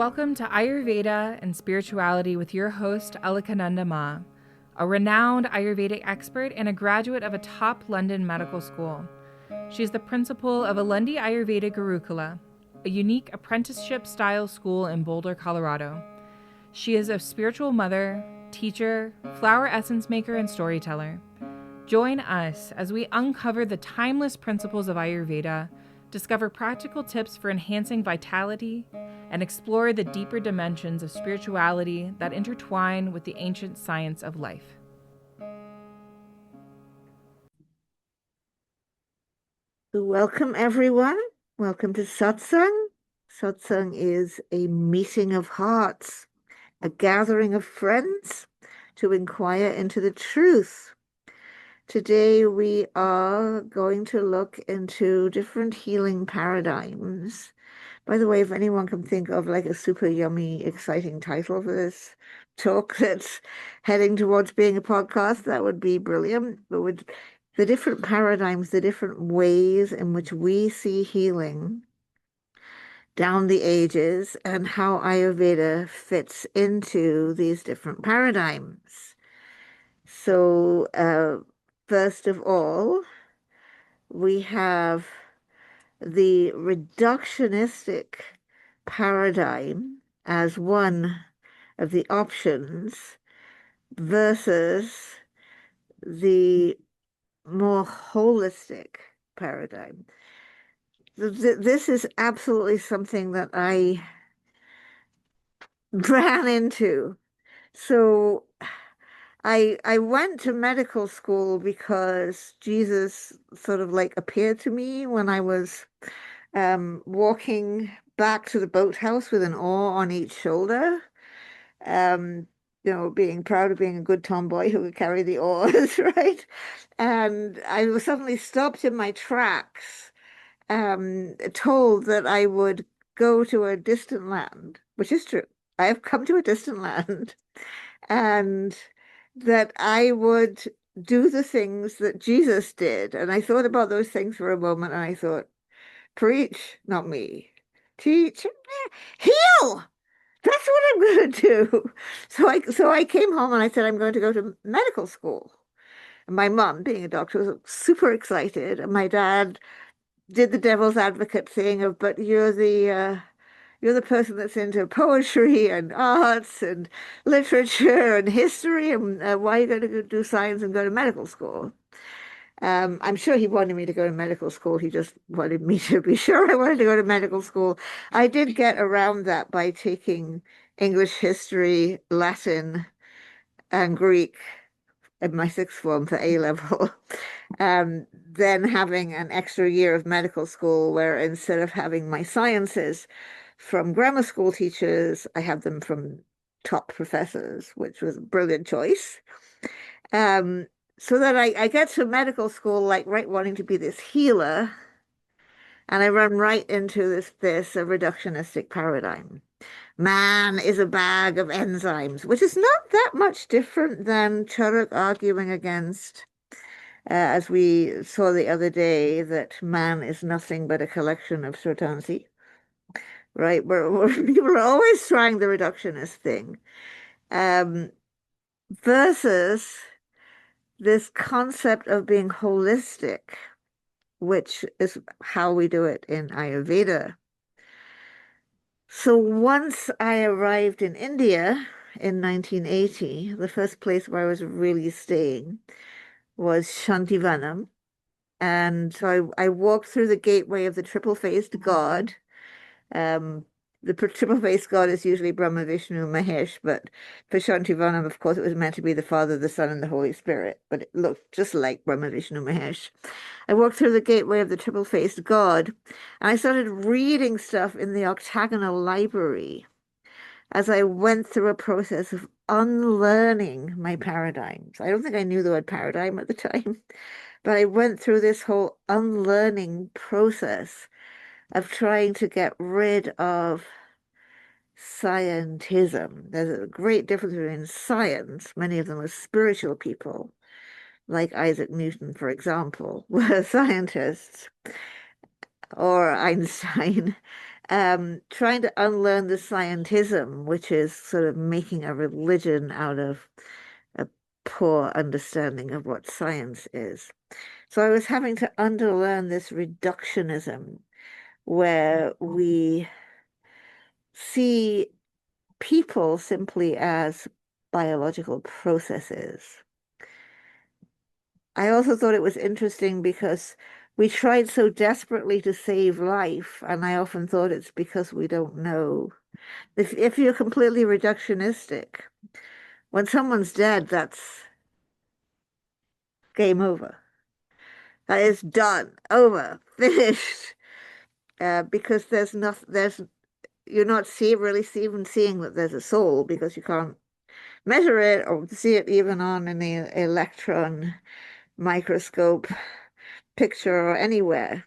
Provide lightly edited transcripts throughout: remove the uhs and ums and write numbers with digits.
Welcome to Ayurveda and Spirituality with your host, Alakananda Ma, a renowned Ayurvedic expert and a graduate of a top London medical school. She is the principal of Alundi Ayurveda Gurukula, a unique apprenticeship-style school in Boulder, Colorado. She is a spiritual mother, teacher, flower essence maker, and storyteller. Join us as we uncover the timeless principles of Ayurveda, discover practical tips for enhancing vitality, and explore the deeper dimensions of spirituality that intertwine with the ancient science of life. Welcome, everyone. Welcome to Satsang. Satsang is a meeting of hearts, a gathering of friends to inquire into the truth. Today, we are going to look into different healing paradigms. By the way, if anyone can think of like a super yummy, exciting title for this talk that's heading towards being a podcast, that would be brilliant. But with the different paradigms, the different ways in which we see healing down the ages and how Ayurveda fits into these different paradigms. So, first of all, we have the reductionistic paradigm as one of the options versus the more holistic paradigm. This is absolutely something that I ran into. So I went to medical school because Jesus sort of like appeared to me when I was walking back to the boathouse with an oar on each shoulder. Being proud of being a good tomboy who could carry the oars, right? And I was suddenly stopped in my tracks, told that I would go to a distant land, which is true. I have come to a distant land, and that I would do the things that Jesus did. And I thought about those things for a moment, and I thought, preach, not me. Teach, heal. That's what I'm going to do. So I came home and I said, I'm going to go to medical school. And my mom, being a doctor, was super excited. And my dad did the devil's advocate thing of, but you're the person that's into poetry and arts and literature and history, and why are you going to do science and go to medical school? I'm sure he wanted me to go to medical school. He just wanted me to be sure I wanted to go to medical school. I did get around that by taking English history, Latin, and Greek in my sixth form for A level. Then having an extra year of medical school where instead of having my sciences from grammar school teachers, I had them from top professors, which was a brilliant choice. So that I get to medical school like right wanting to be this healer, and I run right into this a reductionistic paradigm. Man is a bag of enzymes, which is not that much different than Charuk arguing against, as we saw the other day, that man is nothing but a collection of Srutansi, right? People are always trying the reductionist thing, versus this concept of being holistic, which is how we do it in Ayurveda. So once I arrived in India in 1980, the first place where I was really staying was Shantivanam. And so I walked through the gateway of the triple-faced god. The triple-faced god is usually Brahma, Vishnu, Mahesh, but for Shantivanam, of course, it was meant to be the Father, the Son, and the Holy Spirit, but it looked just like Brahma, Vishnu, Mahesh. I walked through the gateway of the triple-faced god, and I started reading stuff in the octagonal library as I went through a process of unlearning my paradigms. I don't think I knew the word paradigm at the time, but I went through this whole unlearning process of trying to get rid of scientism. There's a great difference between science, many of them were spiritual people, like Isaac Newton, for example, were scientists, or Einstein, trying to unlearn the scientism, which is sort of making a religion out of a poor understanding of what science is. So I was having to unlearn this reductionism where we see people simply as biological processes. I also thought it was interesting because we tried so desperately to save life, and I often thought it's because we don't know. If you're completely reductionistic, when someone's dead, that's game over. That is done, over, finished. Because you're not even seeing that there's a soul because you can't measure it or see it even on an electron microscope picture or anywhere.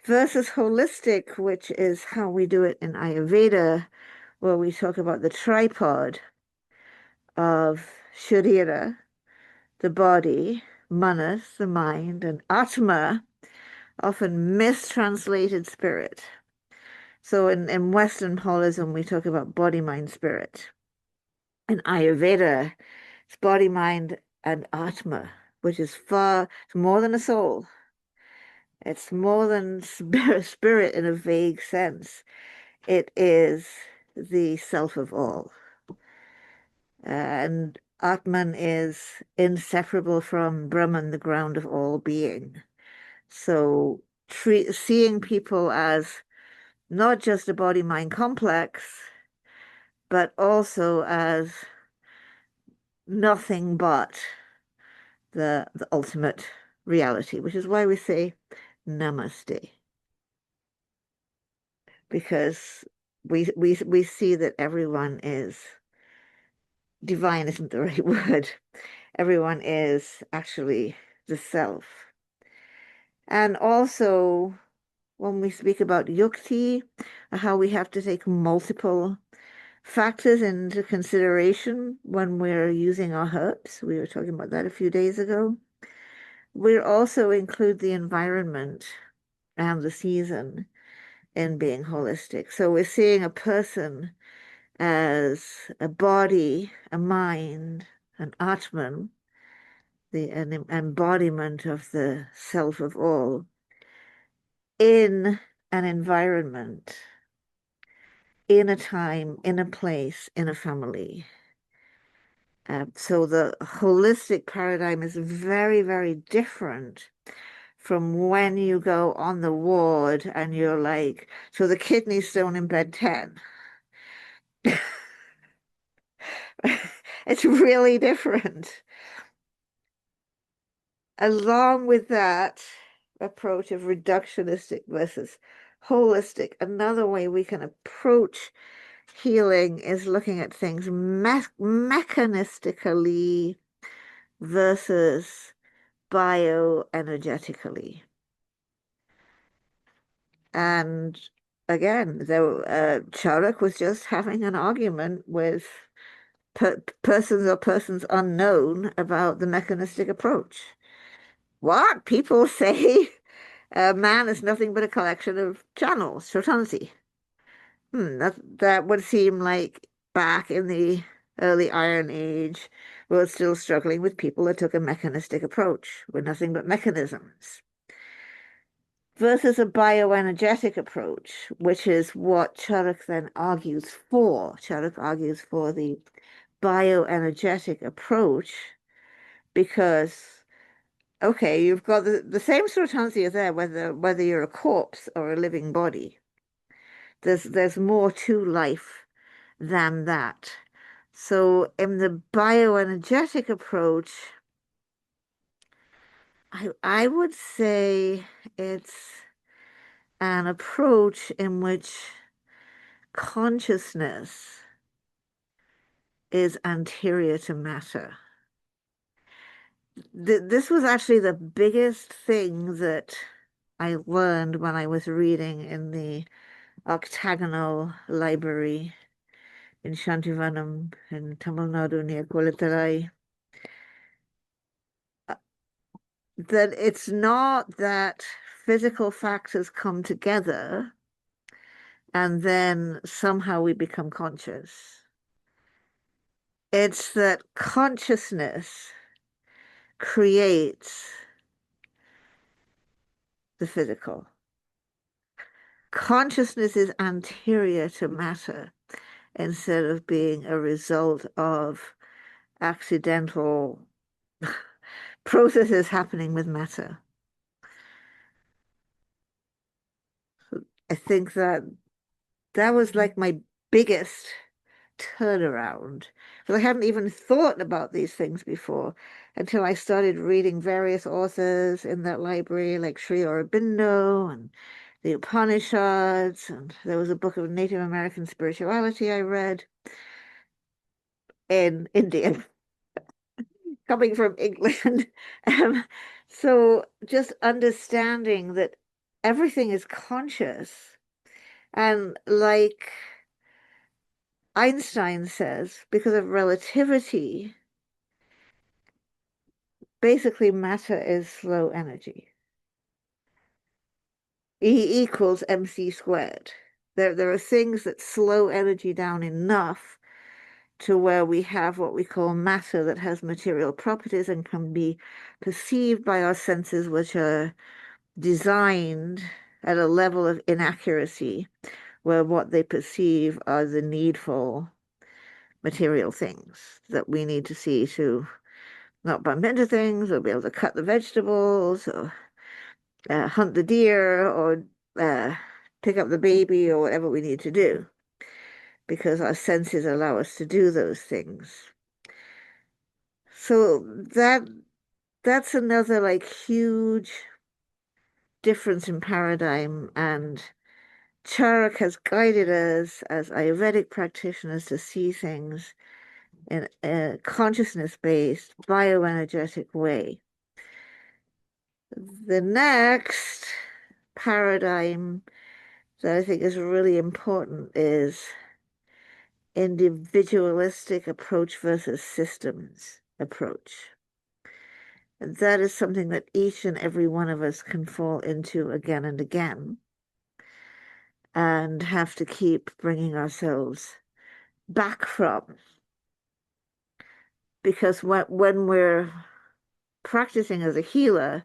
Versus holistic, which is how we do it in Ayurveda, where we talk about the tripod of Sharira, the body, Manas, the mind, and Atma, often mistranslated spirit. So in Western holism, we talk about body, mind, spirit. In Ayurveda, it's body, mind, and Atma, which is it's more than a soul. It's more than spirit in a vague sense. It is the self of all. And Atman is inseparable from Brahman, the ground of all being. So seeing people as not just a body-mind complex, but also as nothing but the ultimate reality, which is why we say namaste, because we see that everyone is divine isn't the right word. Everyone is actually the self. And also, when we speak about yukti, how we have to take multiple factors into consideration when we're using our herbs. We were talking about that a few days ago. We also include the environment and the season in being holistic. So we're seeing a person as a body, a mind, an Atman, an embodiment of the self of all in an environment, in a time, in a place, in a family. So the holistic paradigm is very, very different from when you go on the ward and you're like, so the kidney stone in bed 10. It's really different. Along with that approach of reductionistic versus holistic, another way we can approach healing is looking at things mechanistically versus bioenergetically. And again, Charuk was just having an argument with persons unknown about the mechanistic approach. What? People say man is nothing but a collection of channels, shotanzi. That would seem like back in the early Iron Age, we were still struggling with people that took a mechanistic approach. We're nothing but mechanisms. Versus a bioenergetic approach, which is what Charuk then argues for. Charuk argues for the bioenergetic approach because, okay, you've got the same substantia there, whether you're a corpse or a living body. There's more to life than that. So in the bioenergetic approach, I would say it's an approach in which consciousness is anterior to matter. This was actually the biggest thing that I learned when I was reading in the octagonal library in Shantivanam in Tamil Nadu near Kolatarai. That it's not that physical factors come together and then somehow we become conscious. It's that consciousness creates the physical. Consciousness is anterior to matter instead of being a result of accidental processes happening with matter. I think that that was like my biggest turnaround. Because I hadn't even thought about these things before until I started reading various authors in that library, like Sri Aurobindo and the Upanishads. And there was a book of Native American spirituality I read in India, coming from England. Um, so just understanding that everything is conscious. And like Einstein says, because of relativity, basically matter is slow energy. E equals mc squared. There are things that slow energy down enough to where we have what we call matter that has material properties and can be perceived by our senses, which are designed at a level of inaccuracy where what they perceive are the needful material things that we need to see to not bump into things or be able to cut the vegetables or hunt the deer or uh, pick up the baby or whatever we need to do because our senses allow us to do those things. So that's another like huge difference in paradigm, and Charak has guided us as Ayurvedic practitioners to see things in a consciousness-based, bioenergetic way. The next paradigm that I think is really important is individualistic approach versus systems approach. And that is something that each and every one of us can fall into again and again and have to keep bringing ourselves back from. Because when we're practicing as a healer,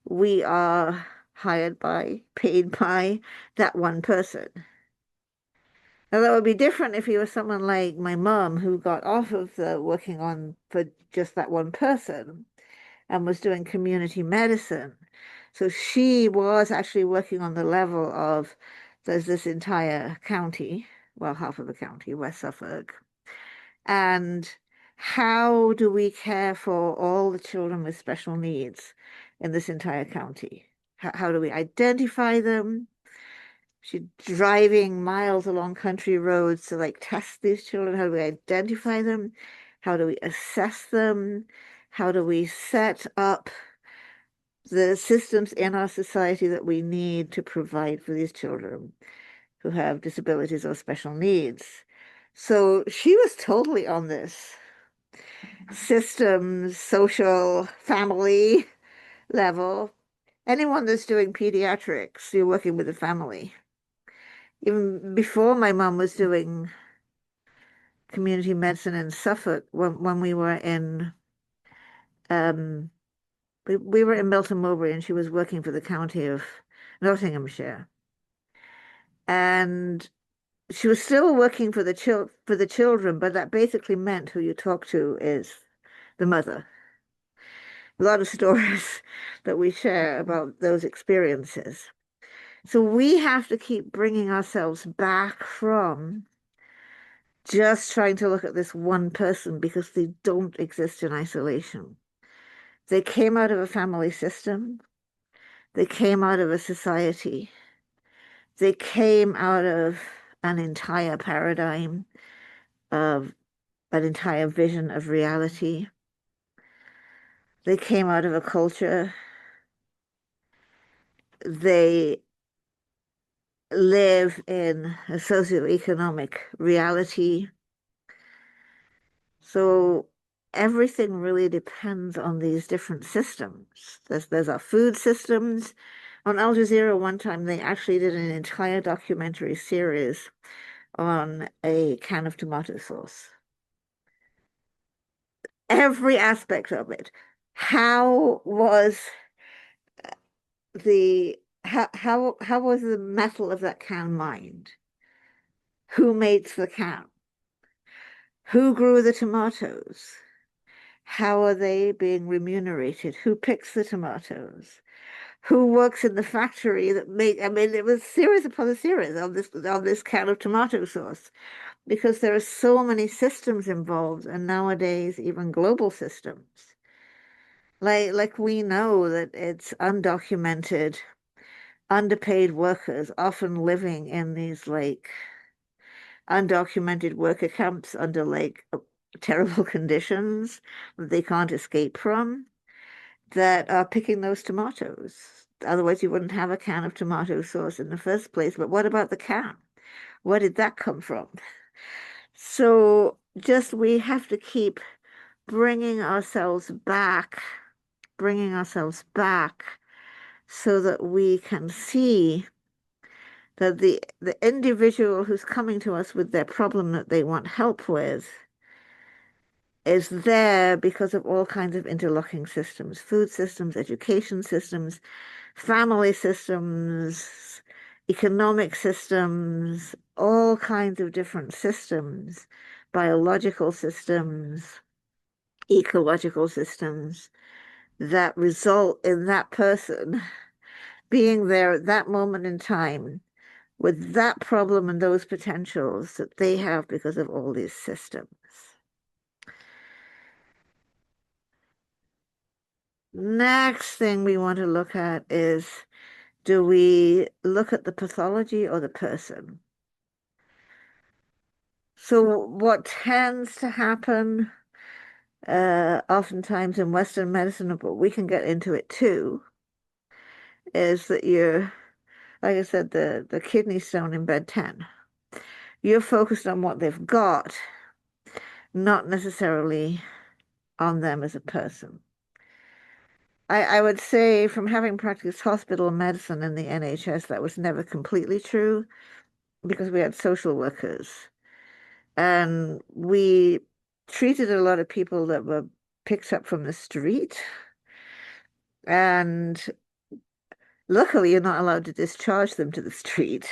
we are hired by, paid by that one person. Now, that would be different if you were someone like my mom who got off of the working on for just that one person and was doing community medicine. So she was actually working on the level of there's this entire county, well, half of the county, West Suffolk, and how do we care for all the children with special needs in this entire county? How do we identify them? She's driving miles along country roads to like test these children. How do we identify them? How do we assess them? How do we set up the systems in our society that we need to provide for these children who have disabilities or special needs? So she was totally on this systems, social, family level. Anyone that's doing pediatrics, you're working with a family. Even before my mom was doing community medicine in Suffolk, when we were in um we were in Milton Mowbray and she was working for the county of Nottinghamshire. And she was still working for the children, but that basically meant who you talk to is the mother. A lot of stories that we share about those experiences. So we have to keep bringing ourselves back from just trying to look at this one person because they don't exist in isolation. They came out of a family system. They came out of a society. They came out of an entire paradigm of an entire vision of reality. They came out of a culture. They live in a socioeconomic reality. So everything really depends on these different systems. There's our food systems, On Al Jazeera one time, they actually did an entire documentary series on a can of tomato sauce. Every aspect of it. How was how was the metal of that can mined? Who makes the can? Who grew the tomatoes? How are they being remunerated? Who picks the tomatoes? Who works in the factory that make, I mean, it was series upon a series on this can of tomato sauce, because there are so many systems involved, and nowadays even global systems. Like we know that it's undocumented, underpaid workers often living in these like undocumented worker camps under like terrible conditions that they can't escape from, that are picking those tomatoes. Otherwise, you wouldn't have a can of tomato sauce in the first place. But what about the can? Where did that come from? So just we have to keep bringing ourselves back so that we can see that the individual who's coming to us with their problem that they want help with is there because of all kinds of interlocking systems, food systems, education systems, family systems, economic systems, all kinds of different systems, biological systems, ecological systems that result in that person being there at that moment in time with that problem and those potentials that they have because of all these systems. Next thing we want to look at is, do we look at the pathology or the person? So what tends to happen oftentimes in Western medicine, but we can get into it too, is that you're, like I said, the kidney stone in bed 10. You're focused on what they've got, not necessarily on them as a person. I would say from having practiced hospital medicine in the NHS, that was never completely true because we had social workers and we treated a lot of people that were picked up from the street. And luckily, you're not allowed to discharge them to the street.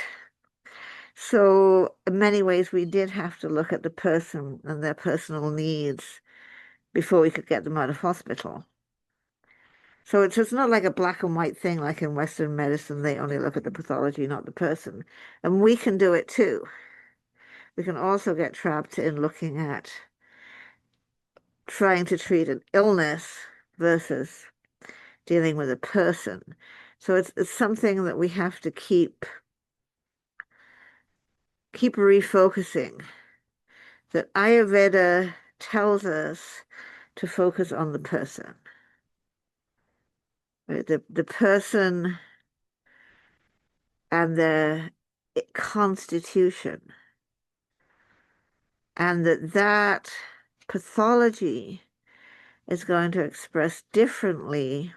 So in many ways, we did have to look at the person and their personal needs before we could get them out of hospital. So it's not like a black and white thing like in Western medicine. They only look at the pathology, not the person. And we can do it too. We can also get trapped in looking at trying to treat an illness versus dealing with a person. So it's something that we have to keep refocusing. That Ayurveda tells us to focus on the person. Right? The person and their constitution. And that pathology is going to express differently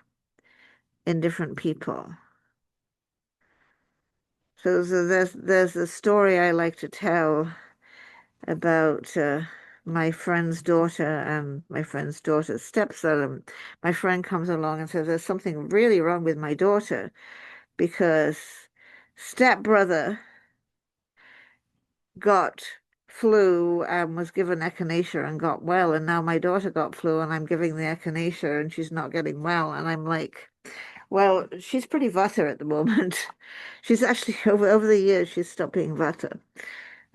in different people. So there's a story I like to tell about my friend's daughter and my friend's daughter's stepson. My friend comes along and says, there's something really wrong with my daughter because stepbrother got flu and was given echinacea and got well, and now my daughter got flu and I'm giving the echinacea and she's not getting well. And I'm like, well, she's pretty vata at the moment. She's actually over the years she's stopped being vata.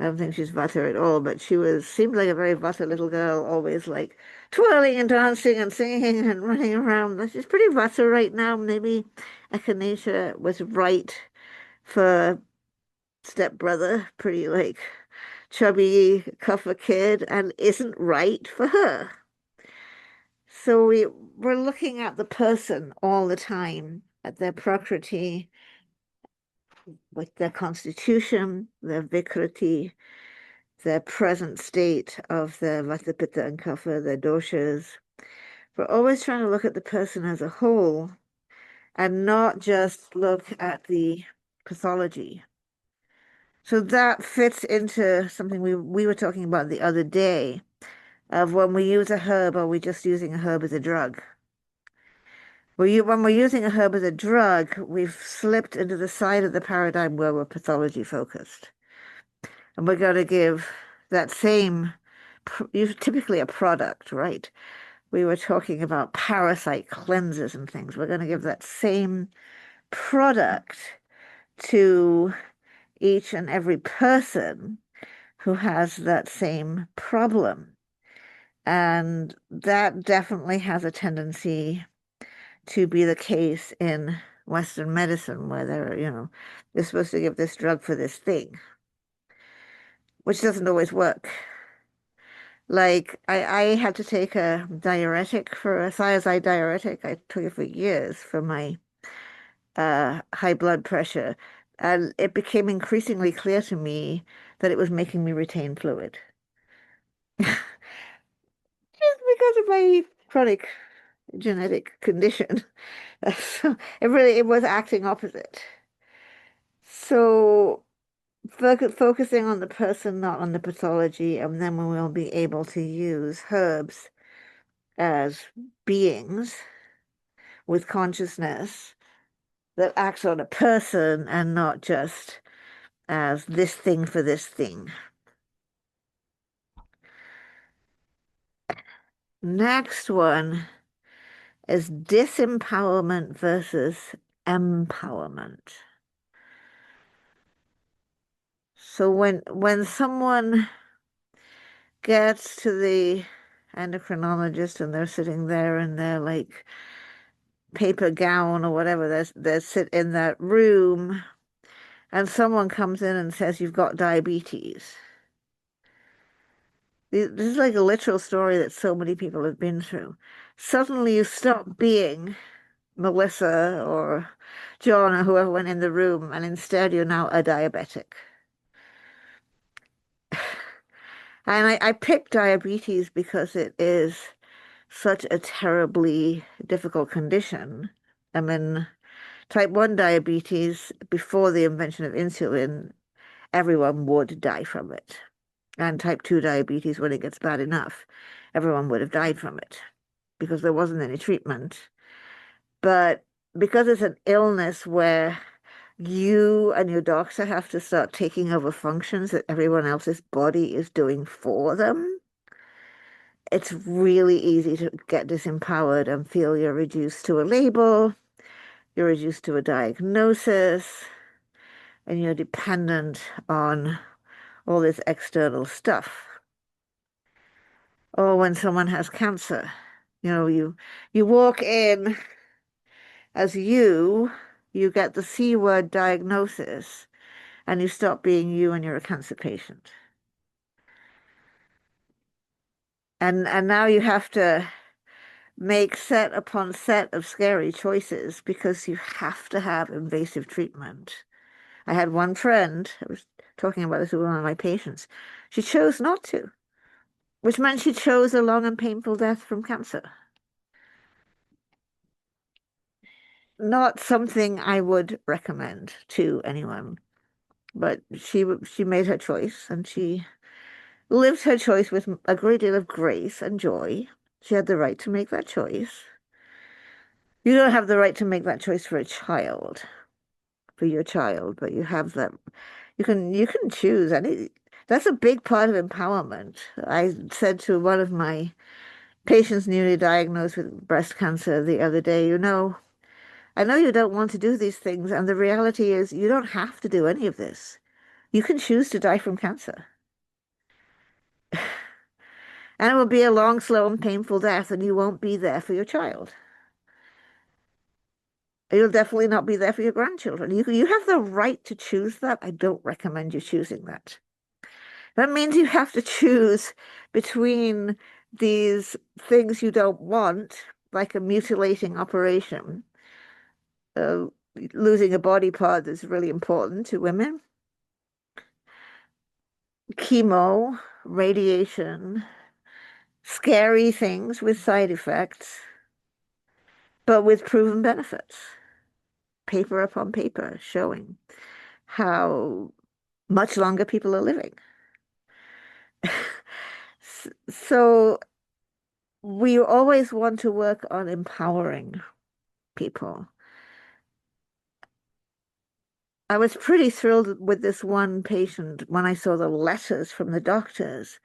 I don't think she's vata at all, but seemed like a very vata little girl, always like twirling and dancing and singing and running around. She's pretty vata right now. Maybe echinacea was right for stepbrother, pretty like chubby Kapha kid, and isn't right for her. So we're looking at the person all the time, at their prakriti, with their constitution, their vikriti, their present state of their vata, pitta, and kapha, their doshas. We're always trying to look at the person as a whole and not just look at the pathology. So that fits into something we were talking about the other day of when we use a herb, are we just using a herb as a drug? When we're using a herb as a drug, we've slipped into the side of the paradigm where we're pathology focused. And we're going to give that same, typically a product, right? We were talking about parasite cleansers and things. We're going to give that same product to each and every person who has that same problem. And that definitely has a tendency to be the case in Western medicine, where they're supposed to give this drug for this thing, which doesn't always work. Like I had to take a diuretic for a thiazide diuretic. I took it for years for my high blood pressure, and it became increasingly clear to me that it was making me retain fluid. Just because of my chronic genetic condition. So it was acting opposite. So focusing on the person, not on the pathology, and then we will be able to use herbs as beings with consciousness that acts on a person and not just as this thing for this thing. Next one is disempowerment versus empowerment. So when someone gets to the endocrinologist and they're sitting there in their like paper gown or whatever, they sit in that room and someone comes in and says, "You've got diabetes." This is like a literal story that so many people have been through. Suddenly you stop being Melissa or John or whoever went in the room, and instead you're now a diabetic. And I picked diabetes because it is such a terribly difficult condition. I mean, type 1 diabetes, before the invention of insulin, everyone would die from it. And type 2 diabetes, when it gets bad enough, everyone would have died from it because there wasn't any treatment. But because it's an illness where you and your doctor have to start taking over functions that everyone else's body is doing for them, it's really easy to get disempowered and feel you're reduced to a label, you're reduced to a diagnosis, and you're dependent on all this external stuff. Or when someone has cancer, you walk in as you get the C word diagnosis, and you stop being you and you're a cancer patient. And now you have to make set upon set of scary choices because you have to have invasive treatment. I had one friend, I was talking about this with one of my patients. She chose not to, which meant she chose a long and painful death from cancer. Not something I would recommend to anyone, but she made her choice and she lived her choice with a great deal of grace and joy. She had the right to make that choice. You don't have the right to make that choice for a child, for your child, but you have that. You can choose any. That's a big part of empowerment. I said to one of my patients newly diagnosed with breast cancer the other day, I know you don't want to do these things, and the reality is you don't have to do any of this. You can choose to die from cancer. And it will be a long, slow, and painful death, and you won't be there for your child. You'll definitely not be there for your grandchildren. You have the right to choose that. I don't recommend you choosing that. That means you have to choose between these things you don't want, like a mutilating operation, uh, losing a body part that's really important to women, chemo, radiation, scary things with side effects, but with proven benefits. paper upon paper showing how much longer people are living. So we always want to work on empowering people. I was pretty thrilled with this one patient when I saw the letters from the doctors,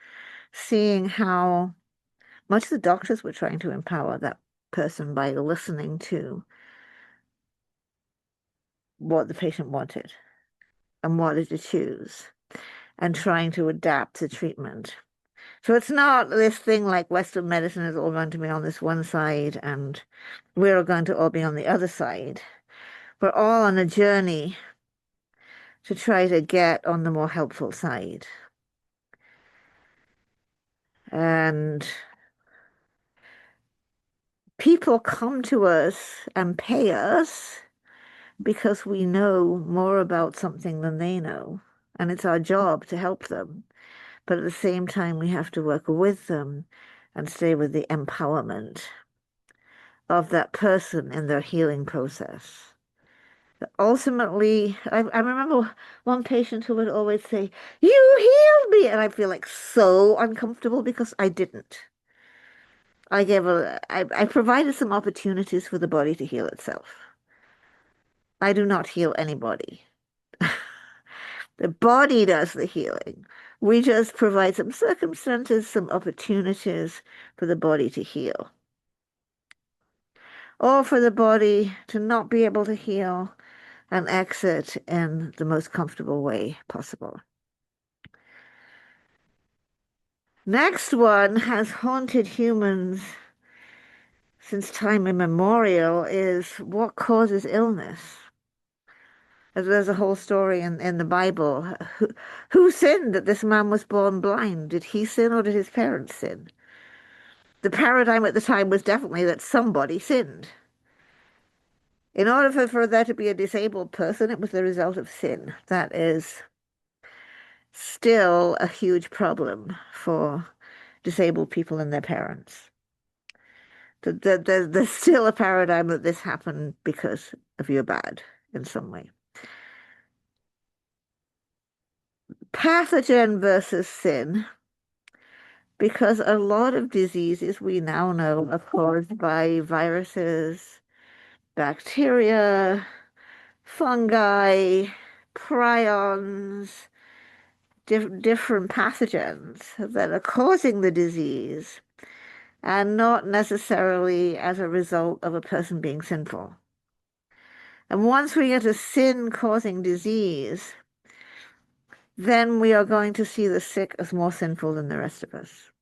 seeing how much the doctors were trying to empower that person by listening to what the patient wanted and wanted to choose and trying to adapt the treatment. So it's not this thing like Western medicine is all going to be on this one side and we're going to all be on the other side. We're all on a journey to try to get on the more helpful side. And people come to us and pay us because we know more about something than they know. And it's our job to help them. But at the same time, we have to work with them and stay with the empowerment of that person in their healing process. Ultimately, I remember one patient who would always say, "You healed me," and I feel like so uncomfortable because I didn't. I provided some opportunities for the body to heal itself. I do not heal anybody. The body does the healing. We just provide some circumstances, some opportunities for the body to heal. Or for the body to not be able to heal and exit in the most comfortable way possible. Next one has haunted humans since time immemorial is what causes illness. There's a whole story in the Bible. Who sinned that this man was born blind? Did he sin or did his parents sin? The paradigm at the time was definitely that somebody sinned. In order for there to be a disabled person, it was the result of sin. That is still a huge problem for disabled people and their parents. There's still a paradigm that this happened because of you're bad in some way. Pathogen versus sin, because a lot of diseases we now know are caused by viruses, bacteria, fungi, prions, different pathogens that are causing the disease and not necessarily as a result of a person being sinful. And once we get a sin causing disease, then we are going to see the sick as more sinful than the rest of us.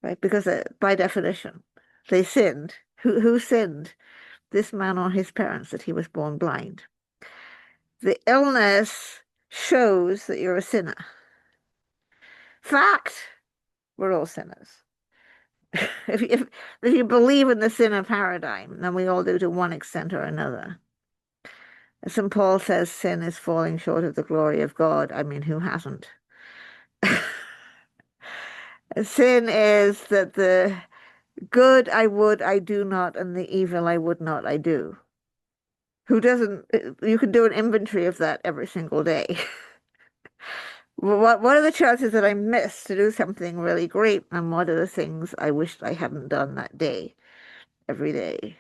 Right? Because by definition, they sinned. Who sinned? This man or his parents that he was born blind. The illness shows that you're a sinner. Fact, we're all sinners. If you believe in the sinner paradigm, then we all do to one extent or another. St. Paul says sin is falling short of the glory of God. I mean, who hasn't? Sin is that the good I would, I do not, and the evil I would not, I do. Who doesn't? You can do an inventory of that every single day. What are the chances that I missed to do something really great, and what are the things I wished I hadn't done that day, every day?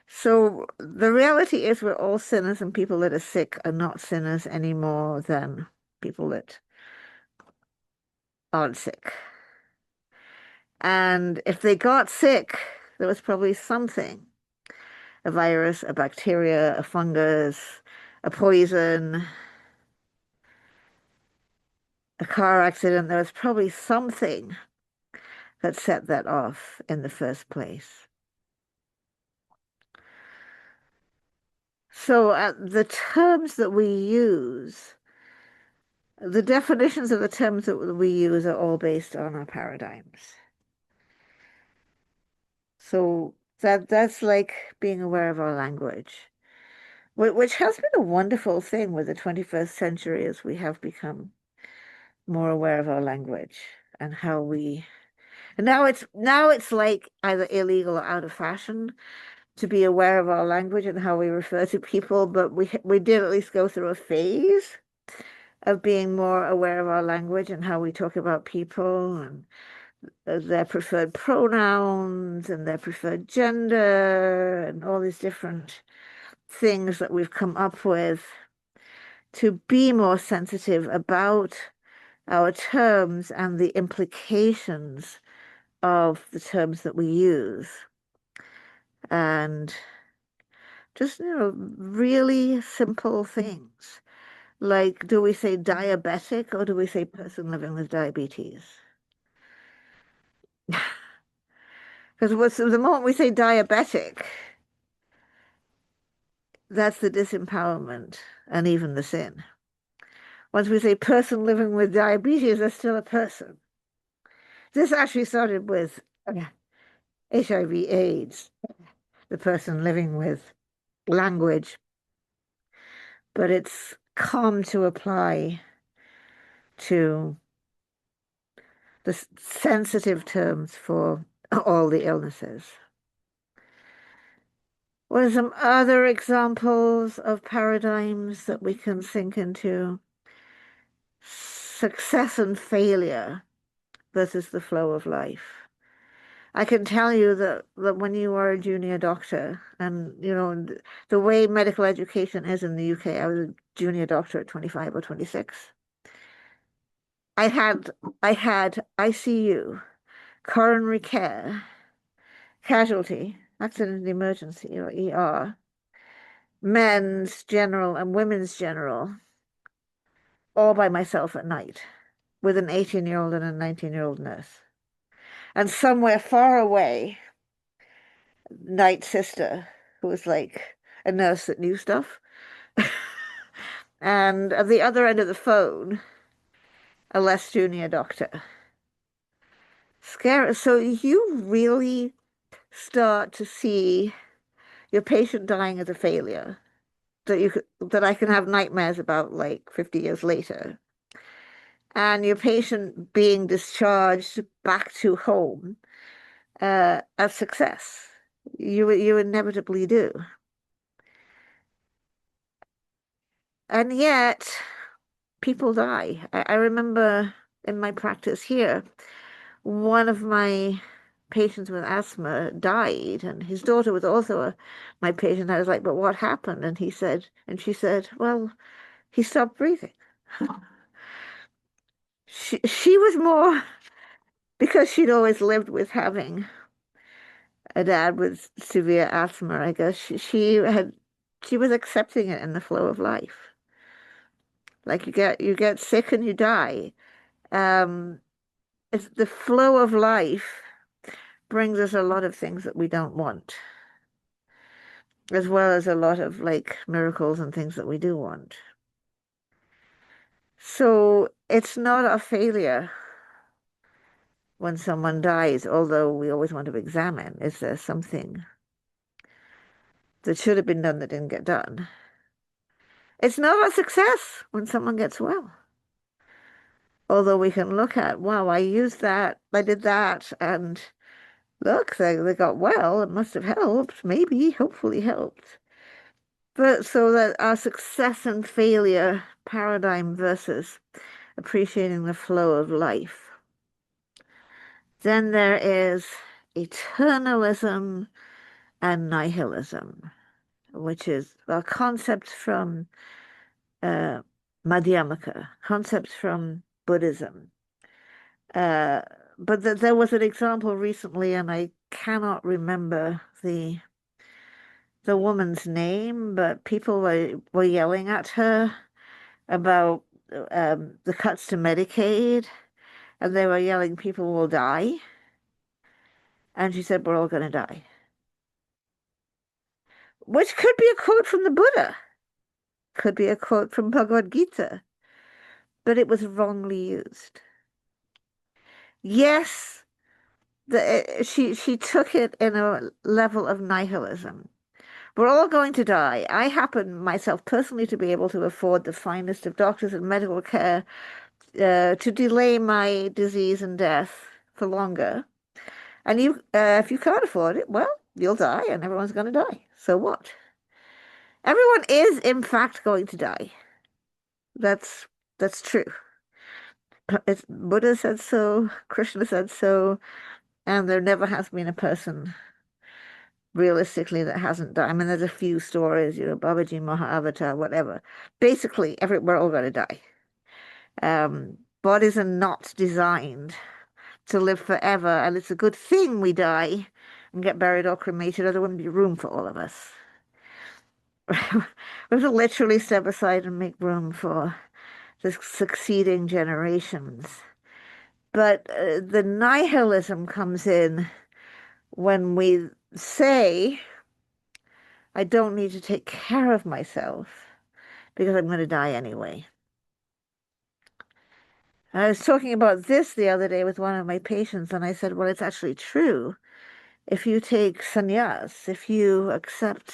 So the reality is we're all sinners, and people that are sick are not sinners any more than people that aren't sick. And if they got sick, there was probably something, a virus, a bacteria, a fungus, a poison, a car accident. There was probably something that set that off in the first place. So the terms that we use, the definitions of the terms that we use are all based on our paradigms. So that's like being aware of our language, which has been a wonderful thing with the 21st century as we have become more aware of our language and how we and now it's like either illegal or out of fashion, to be aware of our language and how we refer to people, but we did at least go through a phase of being more aware of our language and how we talk about people and their preferred pronouns and their preferred gender and all these different things that we've come up with to be more sensitive about our terms and the implications of the terms that we use. And just, really simple things. Like, do we say diabetic or do we say person living with diabetes? Because the moment we say diabetic, that's the disempowerment and even the sin. Once we say person living with diabetes, they're still a person. This actually started with HIV/AIDS, the person living with language, but it's come to apply to the sensitive terms for all the illnesses. What are some other examples of paradigms that we can sink into? Success and failure versus the flow of life. I can tell you that when you are a junior doctor, and the way medical education is in the UK, I was a junior doctor at 25 or 26. I had ICU, coronary care, casualty, accident and emergency, or ER, men's general and women's general, all by myself at night, with an 18-year-old and a 19-year-old nurse. And somewhere far away, night sister, who was like a nurse that knew stuff. And at the other end of the phone, a less junior doctor. Scary. So you really start to see your patient dying as a failure that I can have nightmares about like 50 years later. And your patient being discharged back to home as success. You inevitably do. And yet people die. I remember in my practice here, one of my patients with asthma died, and his daughter was also my patient. I was like, but what happened? And she said, well, he stopped breathing. She was more, because she'd always lived with having a dad with severe asthma, I guess she was accepting it in the flow of life. Like you get sick and you die. It's the flow of life brings us a lot of things that we don't want, as well as a lot of like miracles and things that we do want. So it's not a failure when someone dies, although we always want to examine, is there something that should have been done that didn't get done? It's not a success when someone gets well. Although we can look at, wow, I used that, I did that, and look, they got well, it must have helped, maybe, hopefully helped. But so that our success and failure paradigm versus appreciating the flow of life. Then there is eternalism and nihilism, which is a concept from Madhyamaka, concepts from Buddhism. But there was an example recently, and I cannot remember the woman's name, but people were yelling at her about the cuts to Medicaid, and they were yelling, people will die. And she said, we're all going to die. Which could be a quote from the Buddha, could be a quote from Bhagavad Gita, but it was wrongly used. Yes, she took it in a level of nihilism. We're all going to die. I happen myself personally to be able to afford the finest of doctors and medical care to delay my disease and death for longer. And if you can't afford it, well, you'll die and everyone's going to die. So what? Everyone is, in fact, going to die. That's that's true. Buddha said so, Krishna said so, and there never has been a person realistically that hasn't died. I mean, there's a few stories, Babaji Mahavatar, whatever. Basically, we're all going to die. Bodies are not designed to live forever, and it's a good thing we die and get buried or cremated, or there wouldn't be room for all of us. We have to literally step aside and make room for the succeeding generations. But the nihilism comes in when we say, I don't need to take care of myself because I'm going to die anyway. And I was talking about this the other day with one of my patients, and I said, well, it's actually true. If you take sannyas, if you accept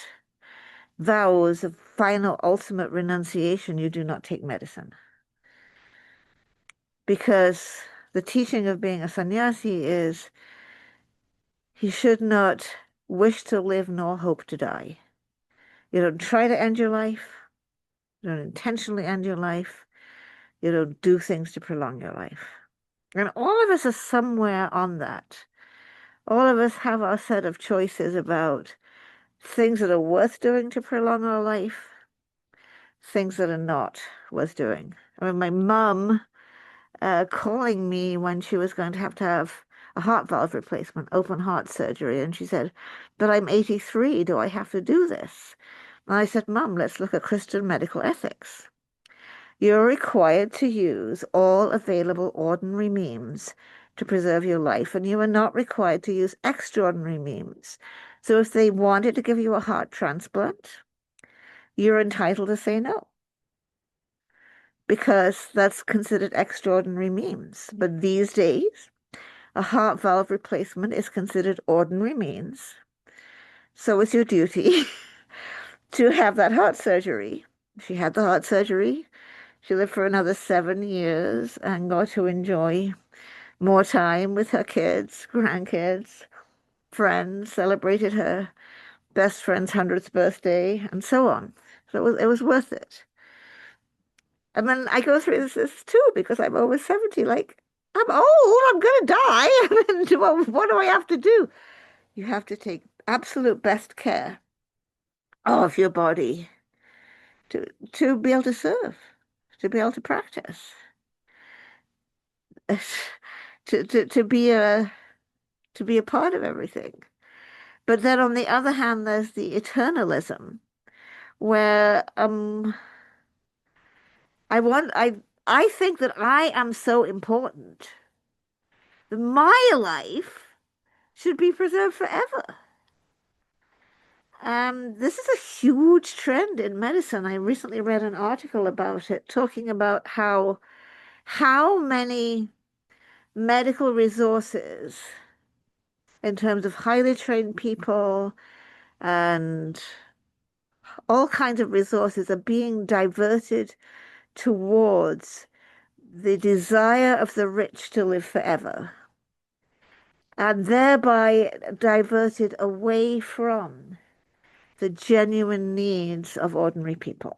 vows of final ultimate renunciation, you do not take medicine. Because the teaching of being a sannyasi is you should not wish to live nor hope to die. You don't try to end your life. You don't intentionally end your life. You don't do things to prolong your life. And all of us are somewhere on that. All of us have our set of choices about things that are worth doing to prolong our life, things that are not worth doing. I mean, my mum calling me when she was going to have a heart valve replacement, open heart surgery, and she said, but I'm 83, do I have to do this? And I said, Mum, let's look at Christian medical ethics. You're required to use all available ordinary means to preserve your life, and you are not required to use extraordinary means. So if they wanted to give you a heart transplant, you're entitled to say no, because that's considered extraordinary means. But these days, a heart valve replacement is considered ordinary means. So it's your duty to have that heart surgery. She had the heart surgery. She lived for another 7 years and got to enjoy more time with her kids, grandkids, friends, celebrated her best friend's 100th birthday, and so on. So it was worth it. And then I go through this too because I'm over 70. Like, I'm old, I'm gonna die. I mean, what do I have to do? You have to take absolute best care of your body to be able to serve, to be able to practice, to be a part of everything. But then on the other hand, there's the eternalism where I think that I am so important that my life should be preserved forever. This is a huge trend in medicine. I recently read an article about it, talking about how many medical resources in terms of highly trained people and all kinds of resources are being diverted towards the desire of the rich to live forever, and thereby diverted away from the genuine needs of ordinary people.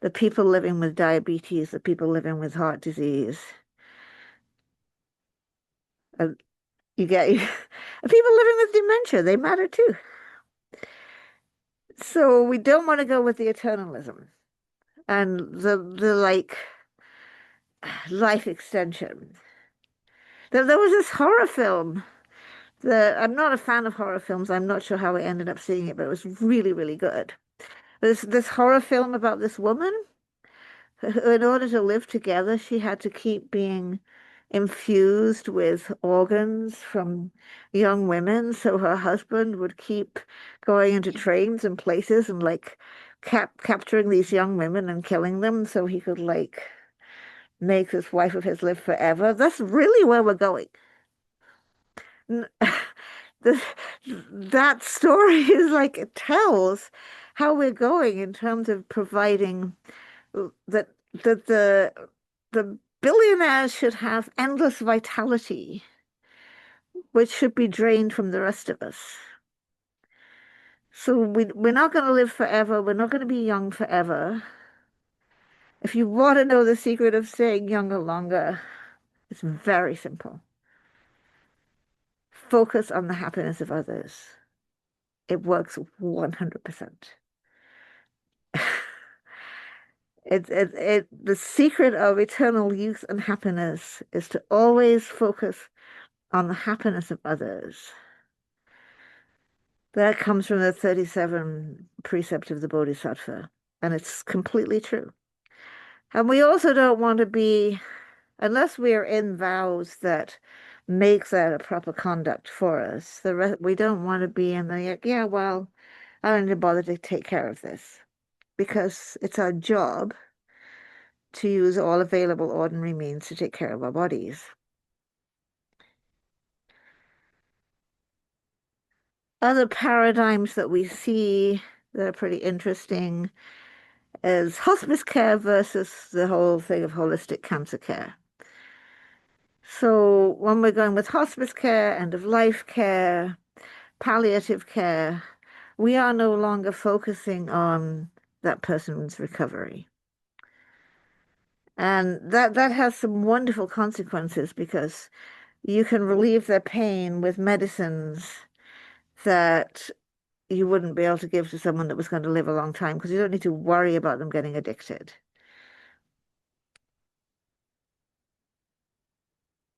The people living with diabetes, the people living with heart disease. You get people living with dementia, they matter too. So we don't want to go with the eternalism and the like life extension. There was this horror film. I'm not a fan of horror films. I'm not sure how I ended up seeing it, but it was really, really good. There's this horror film about this woman who, in order to live together, she had to keep being infused with organs from young women. So her husband would keep going into trains and places and like capturing these young women and killing them so he could like make this wife of his live forever. That's really where we're going. That story is like it tells how we're going in terms of providing that the billionaires should have endless vitality which should be drained from the rest of us. So we're not going to live forever. We're not going to be young forever. If you want to know the secret of staying younger longer, it's very simple. Focus on the happiness of others. It works 100%. The secret of eternal youth and happiness is to always focus on the happiness of others. That comes from the 37 precepts of the Bodhisattva, and it's completely true. And we also don't want to be, unless we are in vows that make that a proper conduct for us, we don't want to be in the, yeah, well, I don't need to bother to take care of this, because it's our job to use all available ordinary means to take care of our bodies. Other paradigms that we see that are pretty interesting is hospice care versus the whole thing of holistic cancer care. So when we're going with hospice care, end-of-life care, palliative care, we are no longer focusing on that person's recovery. And that has some wonderful consequences, because you can relieve their pain with medicines that you wouldn't be able to give to someone that was going to live a long time, because you don't need to worry about them getting addicted.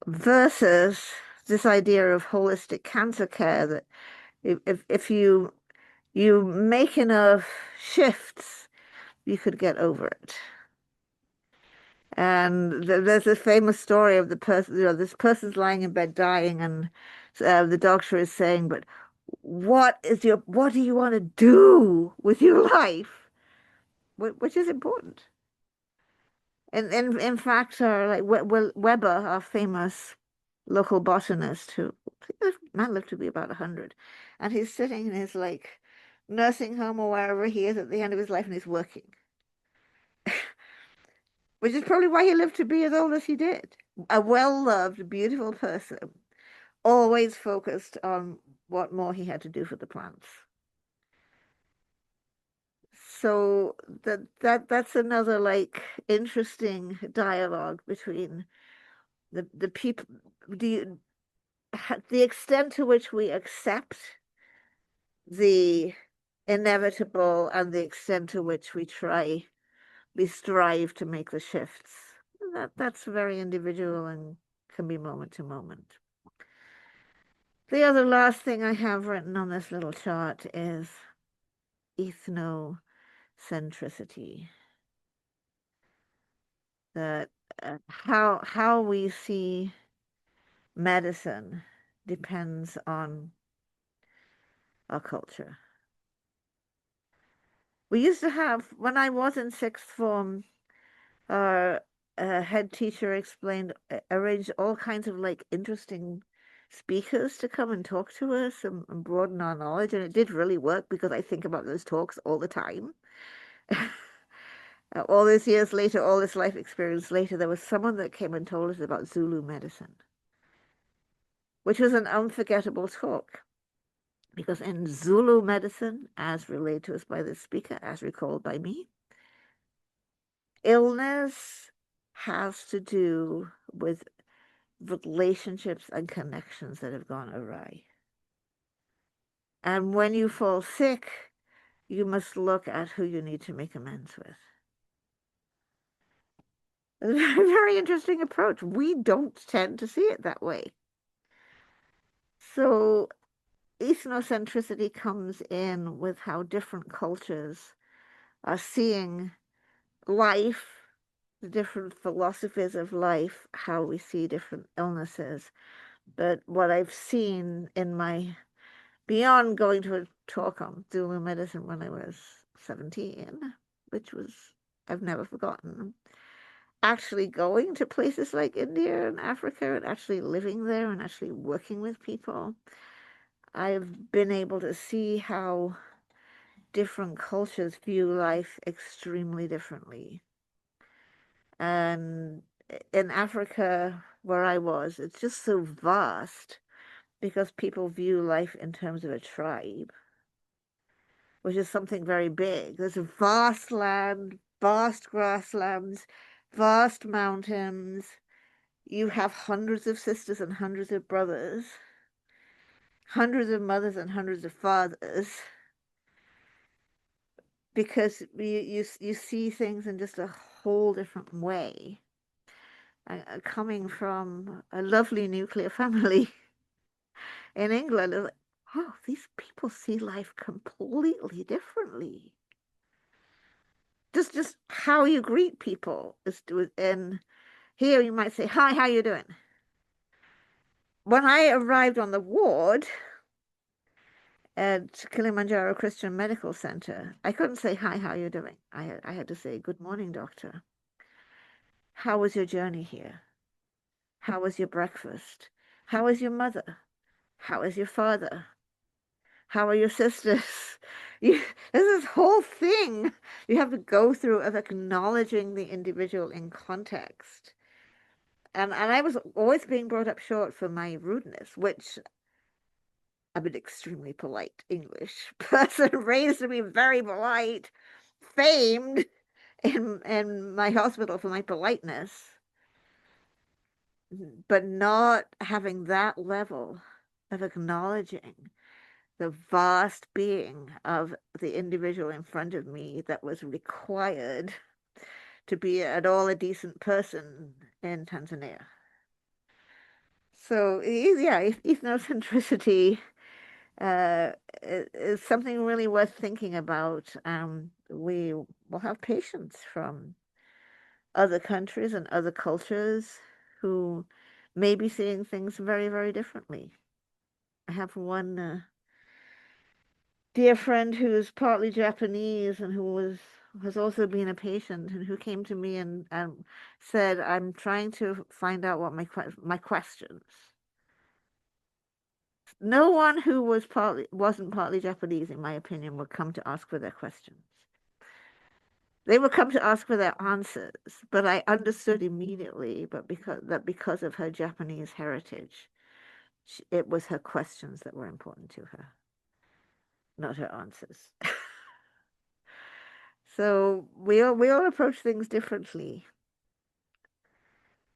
Versus this idea of holistic cancer care, that if you make enough shifts, you could get over it. And there's a famous story of the person, this person's lying in bed dying, and the doctor is saying, but what do you want to do with your life? Which is important. And in fact, like Weber, our famous local botanist, who man lived to be about 100, and he's sitting in his like nursing home or wherever he is at the end of his life, and he's working, which is probably why he lived to be as old as he did. A well-loved, beautiful person, always focused on what more he had to do for the plants. So that's another like interesting dialogue between the people, the extent to which we accept the inevitable and the extent to which we strive to make the shifts. That's very individual and can be moment to moment. The other last thing I have written on this little chart is ethnocentricity. That how we see medicine depends on our culture. We used to have, when I was in sixth form, our head teacher arranged all kinds of like interesting speakers to come and talk to us and broaden our knowledge. And it did really work, because I think about those talks all the time. All these years later, all this life experience later, there was someone that came and told us about Zulu medicine, which was an unforgettable talk. Because in Zulu medicine, as relayed to us by the speaker, as recalled by me, illness has to do with relationships and connections that have gone awry. And when you fall sick, you must look at who you need to make amends with. It's a very, very interesting approach. We don't tend to see it that way. So ethnocentricity comes in with how different cultures are seeing life, the different philosophies of life, how we see different illnesses. But what I've seen in my, beyond going to a talk on Zulu medicine when I was 17, which was, I've never forgotten, actually going to places like India and Africa and actually living there and actually working with people, I've been able to see how different cultures view life extremely differently. And in Africa, where I was, it's just so vast because people view life in terms of a tribe, which is something very big. There's a vast land, vast grasslands, vast mountains. You have hundreds of sisters and hundreds of brothers, hundreds of mothers and hundreds of fathers, because you see things in just a whole different way. Coming from a lovely nuclear family in England, it's like, oh, these people see life completely differently. Just how you greet people is in here. You might say, "Hi, how you doing?" When I arrived on the ward at Kilimanjaro Christian Medical Center, I couldn't say, "Hi, how you doing?" I had to say, "Good morning, doctor. How was your journey here? How was your breakfast? How is your mother? How is your father? How are your sisters?" There's this whole thing you have to go through of acknowledging the individual in context. And I was always being brought up short for my rudeness, which I'm an extremely polite English person, raised to be very polite, famed in my hospital for my politeness, but not having that level of acknowledging the vast being of the individual in front of me that was required to be at all a decent person in Tanzania. So yeah, ethnocentricity is something really worth thinking about. We will have patients from other countries and other cultures who may be seeing things very, very differently. I have one dear friend who's partly Japanese and who has also been a patient and who came to me and said, "I'm trying to find out what my questions." No one who wasn't partly Japanese, in my opinion, would come to ask for their questions. They would come to ask for their answers, but I understood immediately, because of her Japanese heritage, it was her questions that were important to her, not her answers. So we all approach things differently.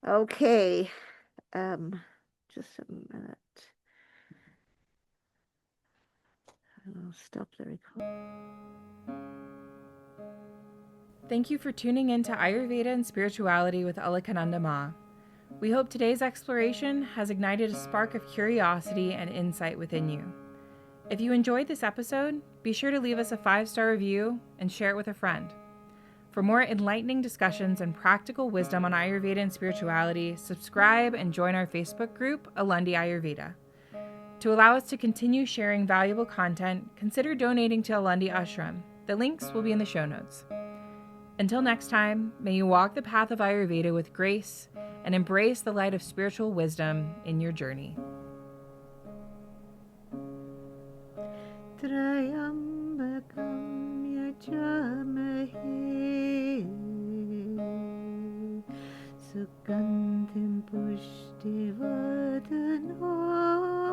Okay, just a minute. I'll stop the recording. Thank you for tuning in to Ayurveda and Spirituality with Alakananda Ma. We hope today's exploration has ignited a spark of curiosity and insight within you. If you enjoyed this episode, be sure to leave us a 5-star review and share it with a friend. For more enlightening discussions and practical wisdom on Ayurveda and spirituality, subscribe and join our Facebook group, Alundi Ayurveda. To allow us to continue sharing valuable content, consider donating to Alundi Ashram. The links will be in the show notes. Until next time, may you walk the path of Ayurveda with grace and embrace the light of spiritual wisdom in your journey. Trayambakam yajamahe Sugandhim pushtivadano